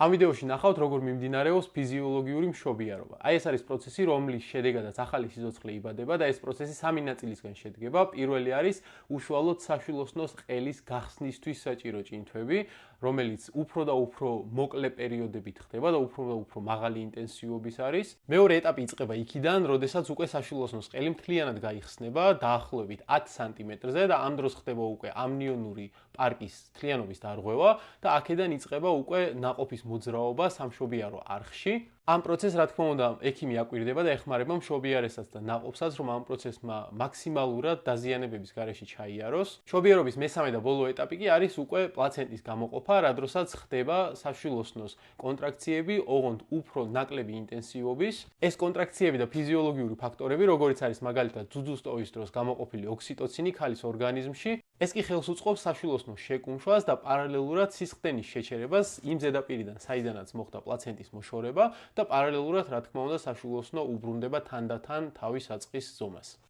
ამ ვიდეოში ნახავთ, როგორ მიმდინარეობს ფიზიოლოგიური მშობიარობა. აი ეს არის პროცესი, რომლის შედეგადაც ახალი სიცოცხლე იბადება და ეს პროცესი სამი ნაწილისგან შედგება. პირველი არის უშუალოდ საშვილოსნოს ყელის გახსნისთვის საჭირო ჭინთვები, რომელიც უფრო და უფრო მოკლე პერიოდებით ხდება და უფრო და უფრო მაღალი ინტენსივობის არის. მეორე ეტაპი იწყება იქიდან, როდესაც უკვე საშვილოსნოს ყელი მთლიანად გაიხსნება დაახლოებით 10 სანტიმეტრზე და ამ დროს ხდება უკვე ამნიონური პარკის მთლიანობის დარღვევა და აქედან იწყება უკვე ნაყოფის მოძრაობა სამშობიარო არხში. ამ პროცესს, რა თქმა უნდა, ექიმი აკვირდება და ეხმარება მშობიარესაც და ნაყოფსაც, რომ ამ პროცესმა მაქსიმალურად დაზიანებების გარეშე ჩაიაროს. მშობიარობის მესამე და ბოლო ეტაპი კი არის უკვე პლაცენტის გამოყოფა, რა დროსაც ხდება საშვილოსნოს კონტრაქციები, ოღონდ უფრო ნაკლები ინტენსივობის. ეს კონტრაქციები და ფიზიოლოგიური ფაქტორები, როგორიც არის მაგალითად ძუძუს ტოვის დროს გამოყოფილი ოქსიტოცინი ქალის ორგანიზმში, ეს კი ხელს უწყობს საშვილოსნოს შეკუმშვას და პარალელურად სისხლდენის შეჩერებას იმ ზედაპირიდან, საიდანაც მოხდა პლაცენტის მოშორება და პარალელურად, რა თქმა უნდა, საშვილოსნო უბრუნდება თანდათან თავის აწყის ზომას.